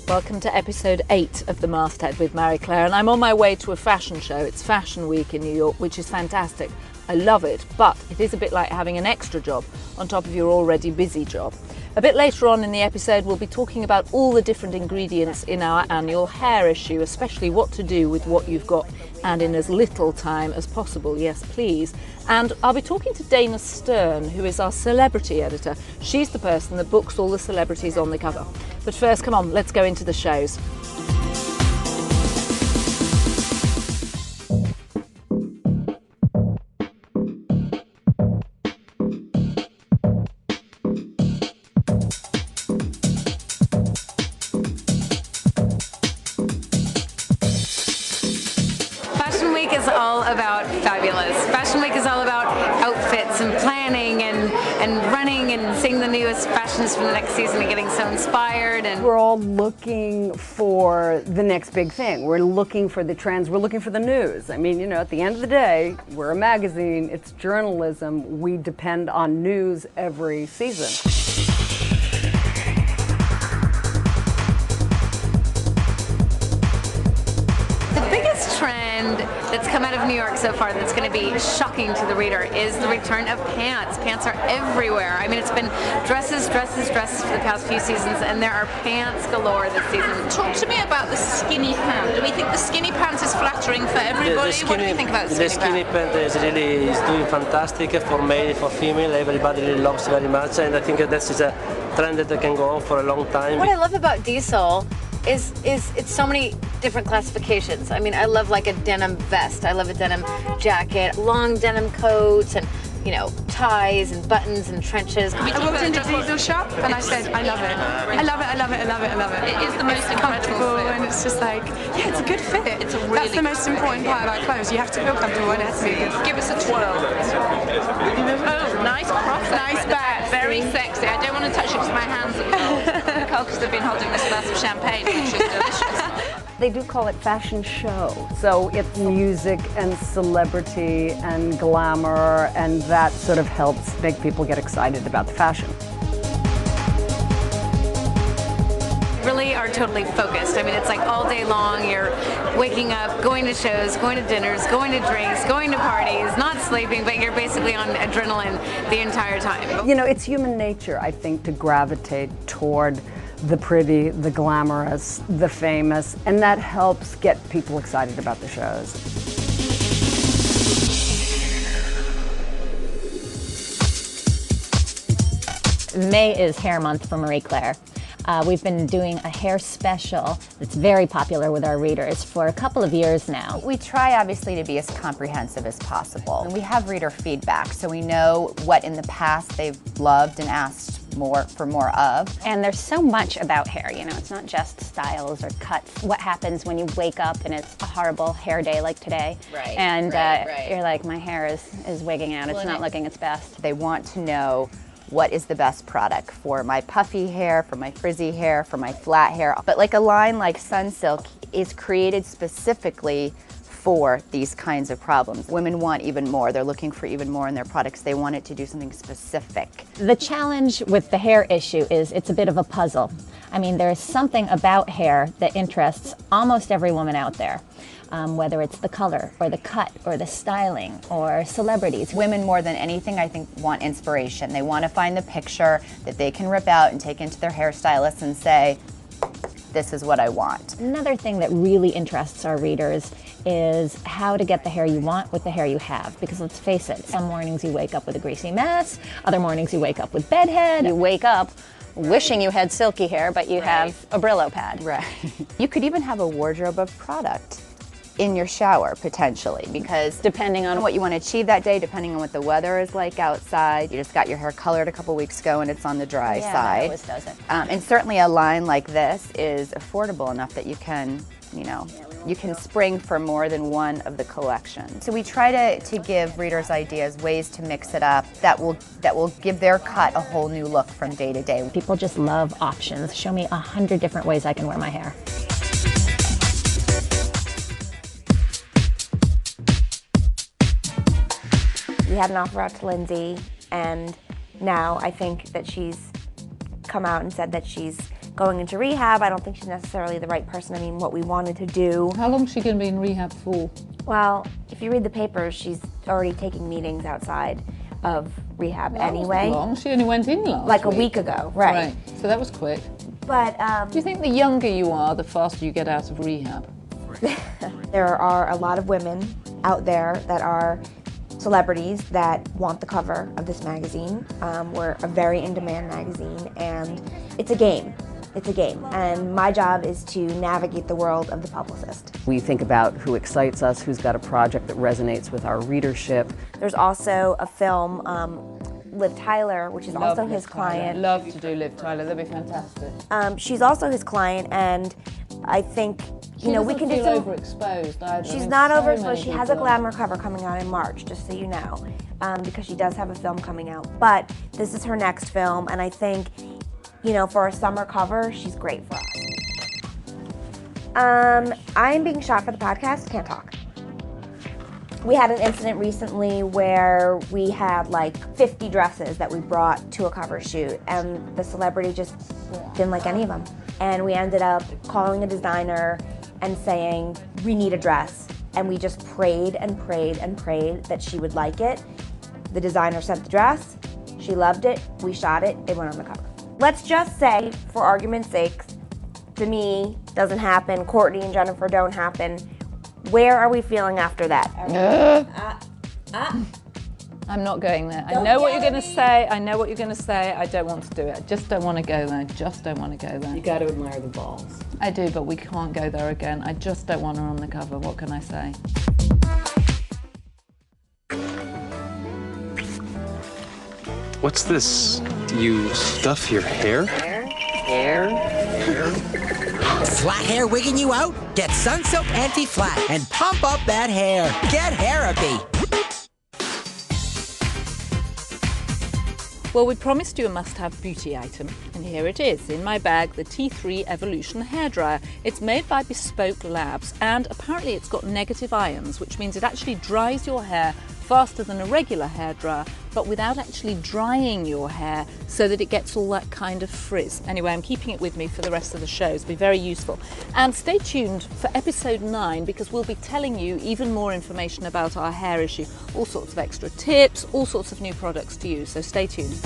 Welcome to episode 8 of the Masthead with Marie Claire, and I'm on my way to a fashion show. It's Fashion Week in New York, which is fantastic. I love it, but it is a bit like having an extra job on top of your already busy job. A bit later on in the episode, we'll be talking about all the different ingredients in our annual hair issue, especially what to do with what you've got and in as little time as possible. Yes, please. And I'll be talking to Dana Stern, who is our celebrity editor. She's the person that books all the celebrities on the cover. But first, come on, let's go into the shows. Fashion Week is all about fabulous. Fashion Week is all about outfits and planning and running and seeing the newest fashions for the next season and getting so inspired. And we're all looking for the next big thing. We're looking for the trends. We're looking for the news. I mean, at the end of the day, we're a magazine. It's journalism. We depend on news every season. Trend that's come out of New York so far that's going to be shocking to the reader is the return of pants. Pants are everywhere. I mean, it's been dresses for the past few seasons, and there are pants galore this season. Talk to me about the skinny pant. Do we think the skinny pant is flattering for everybody? What do you think about the skinny pant? Is doing fantastic for male, for female. Everybody really loves very much, and I think this is a trend that can go on for a long time. What I love about Diesel is it's so many different classifications. I mean, I love like a denim vest. I love a denim jacket, long denim coats, and ties and buttons and trenches. I walked into the Diesel shop and I said, I love it. I love it, I love it, I love it, I love it. It is the most comfortable and it's just like, yeah, it's a good fit. That's the most important part about clothes. You have to feel comfortable and it has to be good. Give us a twirl. Oh, nice cross. Nice back. Very sexy. I don't want to touch it because my hands are cold because they've been holding this glass of champagne, which is delicious. They do call it fashion show. So it's music and celebrity and glamour, and that sort of helps make people get excited about the fashion. Really are totally focused. I mean, it's like all day long you're waking up, going to shows, going to dinners, going to drinks, going to parties, not sleeping, but you're basically on adrenaline the entire time. It's human nature, I think, to gravitate toward the pretty, the glamorous, the famous, and that helps get people excited about the shows. May is Hair Month for Marie Claire. We've been doing a hair special that's very popular with our readers for a couple of years now. We try obviously to be as comprehensive as possible. And we have reader feedback, so we know what in the past they've loved and asked for more of. And there's so much about hair, it's not just styles or cuts. What happens when you wake up and it's a horrible hair day like today? Right. And you're like, my hair is wigging out, it's not looking its best. They want to know what is the best product for my puffy hair, for my frizzy hair, for my flat hair. But like a line like Sunsilk is created specifically for these kinds of problems. Women want even more. They're looking for even more in their products. They want it to do something specific. The challenge with the hair issue is it's a bit of a puzzle. I mean, there's something about hair that interests almost every woman out there. Whether it's the color or the cut or the styling or celebrities. Women more than anything, I think, want inspiration. They want to find the picture that they can rip out and take into their hairstylist and say, this is what I want. Another thing that really interests our readers is how to get the hair you want with the hair you have. Because let's face it, some mornings you wake up with a greasy mess, other mornings you wake up with bedhead. You wake up wishing you had silky hair, but you have a Brillo pad. Right. You could even have a wardrobe of product in your shower, potentially, because depending on what you want to achieve that day, depending on what the weather is like outside, you just got your hair colored a couple weeks ago and it's on the dry side. It always does it. And certainly a line like this is affordable enough that you can, you can spring for more than one of the collections. So we try to give readers ideas, ways to mix it up that will give their cut a whole new look from day to day. People just love options. Show me 100 different ways I can wear my hair. We had an offer out to Lindsay, and now I think that she's come out and said that she's going into rehab. I don't think she's necessarily the right person. I mean, what we wanted to do. How long is she going to be in rehab for? Well, if you read the papers, she's already taking meetings outside of rehab anyway. Long. She only went in last like week. A week ago, right? So that was quick. But do you think the younger you are, the faster you get out of rehab? There are a lot of women out there that are celebrities that want the cover of this magazine. We're a very in-demand magazine, and it's a game. It's a game, and my job is to navigate the world of the publicist. We think about who excites us, who's got a project that resonates with our readership. There's also a film, Liv Tyler, which is also his client. Love to do Liv Tyler, that'd be fantastic. She's also his client, and I think we can do some. Overexposed either. She's not overexposed. She has a glamour cover coming out in March, just so you know, because she does have a film coming out. But this is her next film, and I think, for a summer cover, she's great for us. I'm being shot for the podcast. Can't talk. We had an incident recently where we had like 50 dresses that we brought to a cover shoot, and the celebrity just didn't like any of them. And we ended up calling a designer and saying, we need a dress. And we just prayed and prayed and prayed that she would like it. The designer sent the dress, she loved it, we shot it, it went on the cover. Let's just say, for argument's sake, to me, doesn't happen, Courtney and Jennifer don't happen. Where are we feeling after that? I'm not going there. I know what you're going to say. I know what you're going to say. I don't want to do it. I just don't want to go there. Just don't want to go there. You got to admire the balls. I do, but we can't go there again. I just don't want her on the cover. What can I say? What's this? Do you stuff your hair? Hair? Flat hair wigging you out? Get Sunsilk Anti-Flat and pump up that hair. Get Therapy. Well, we promised you a must-have beauty item, and here it is. In my bag, the T3 Evolution hairdryer. It's made by Bespoke Labs, and apparently it's got negative ions, which means it actually dries your hair faster than a regular hairdryer, but without actually drying your hair so that it gets all that kind of frizz. Anyway, I'm keeping it with me for the rest of the show. It'll be very useful. And stay tuned for episode 9, because we'll be telling you even more information about our hair issue, all sorts of extra tips, all sorts of new products to use, so stay tuned.